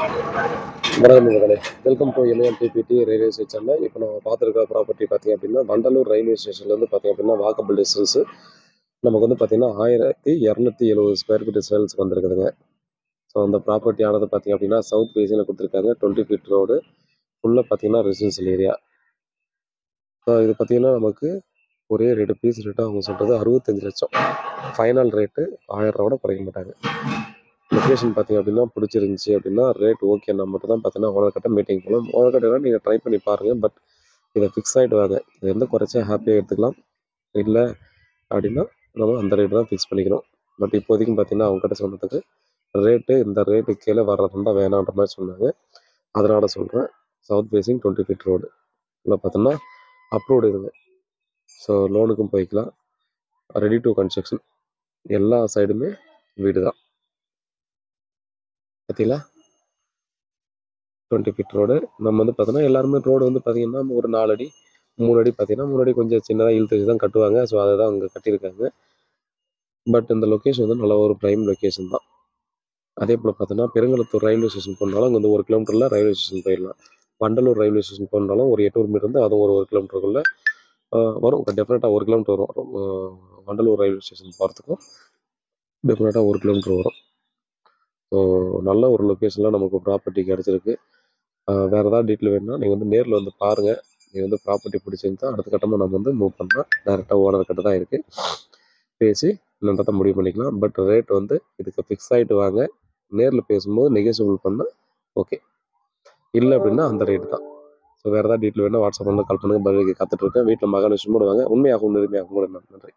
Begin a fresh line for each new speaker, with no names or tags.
வணக்கம் நண்பர்களே. Welcome to எம்ஏஎம்டிபிடி railway ஸ்டேஷனில் இப்போ நம்ம பார்த்துருக்க ப்ராப்பர்ட்டி பார்த்திங்க அப்படின்னா வண்டலூர் ரயில்வே ஸ்டேஷன்லேருந்து பார்த்திங்க அப்படின்னா வாக்கபிள் டிஸ்டன்ஸு நமக்கு வந்து பார்த்திங்கன்னா 1270 ஸ்கொயர் ஃபீட் சேல்ஸுக்கு வந்துருக்குதுங்க. ஸோ அந்த ப்ராப்பர்ட்டி ஆனது பார்த்திங்க அப்படின்னா சவுத் ஃபேஸில் கொடுத்துருக்காங்க. 20 ஃபீட் ரோடு ஃபுல்லாக பார்த்திங்கன்னா ரெசிடென்ஷியல் ஏரியா. ஸோ இது பார்த்திங்கன்னா நமக்கு ஒரே ரேட்டு பீஸ் ரேட்டு அவங்க சொல்கிறது 65 லட்சம். ஃபைனல் ரேட்டு 1000 ரூபா கூட குறைக்க மாட்டாங்க. லொக்கேஷன் பார்த்திங்க அப்படின்னா பிடிச்சிருந்துச்சி அப்படின்னா ரேட் ஓகேன்னா மட்டும் தான் பார்த்தீங்கன்னா ஓனர்கிட்ட மீட்டிங் போகலாம். ஓனர்கிட்ட நீங்கள் ட்ரை பண்ணி பாருங்கள். பட் இதை ஃபிக்ஸ் ஆகிட்டு வாங்க. இது எந்த குறைச்சா ஹாப்பியாக எடுத்துக்கலாம். இல்லை அப்படின்னா நம்ம அந்த ரேட்டு தான் ஃபிக்ஸ் பண்ணிக்கணும். பட் இப்போதைக்கும் பார்த்தீங்கன்னா அவங்ககிட்ட சொன்னதுக்கு ரேட்டு இந்த ரேட்டு கீழே வர்றதுதான் வேணான்ற மாதிரி சொன்னாங்க. அதனால் சொல்கிறேன். சவுத் ஃபேஸிங் 20 ஃபீட் ரோடு இல்லை பார்த்தோம்னா அப்ரூவ்டு இருங்க. ஸோ லோனுக்கும் போய்க்கலாம். ரெடி டு கன்ஸ்ட்ரக்ஷன் எல்லா சைடுமே வீடு தான். பார்த்தீங்களா 20 ஃபீட் ரோடு. நம்ம வந்து பார்த்தோன்னா எல்லாருமே ரோடு வந்து பார்த்திங்கன்னா ஒரு 4 அடி 3 அடி பார்த்தீங்கன்னா 3 அடி கொஞ்சம் சின்னதாக இழுத்து வச்சு தான் கட்டுவாங்க. ஸோ அதை தான் அங்கே கட்டியிருக்காங்க. பட் இந்த லொக்கேஷன் வந்து நல்ல ஒரு ப்ரைம் லொக்கேஷன் தான். அதே போல் பார்த்தோன்னா பெருங்குளத்தூர் ரயில்வே ஸ்டேஷன் போனாலும் அங்கே வந்து 1 கிலோமீட்டரில் ரயில்வே ஸ்டேஷன் போயிடலாம். வண்டலூர் ரயில்வே ஸ்டேஷன் போனாலும் ஒரு 800 மீட்டர் இருந்து அதுவும் ஒரு கிலோமீட்டருக்குள்ளே வரும். டெஃபினட்டாக 1 கிலோமீட்டர் வரும். வண்டலூர் ரயில்வே ஸ்டேஷன் போகிறதுக்கும் டெஃபினட்டாக 1 கிலோமீட்டர் வரும். ஸோ நல்ல ஒரு லொக்கேஷனில் நமக்கு ப்ராப்பர்ட்டி கிடச்சிருக்கு. வேறு ஏதாவது டீட்டெயில் வேணும்னா நீங்கள் வந்து நேரில் வந்து பாருங்கள். நீங்கள் வந்து ப்ராப்பர்ட்டி பிடிச்சிருந்தா அடுத்த கட்டமாக நம்ம வந்து மூவ் பண்ணால் டேரெக்டாக ஓனர் கிட்ட தான் இருக்குது. பேசி என்னன்றதை முடிவு பண்ணிக்கலாம். பட் ரேட் வந்து இதுக்கு ஃபிக்ஸ் ஆகிட்டு வாங்க. நேரில் பேசும்போது நெகோசியபிள் பண்ணால் ஓகே. இல்லை அப்படின்னா அந்த ரேட்டு தான். ஸோ வேறு ஏதாவது டீட்டெயில் வேணும்னா வாட்ஸ்அப் பண்ணி கால் பண்ணுங்கள். பதிலுக்கு காத்துட்ருக்கேன். வீட்டில் மகாலட்சுமி வாங்க. உண்மையாகவும் நேர்மையாகவும் கூட நன்றி.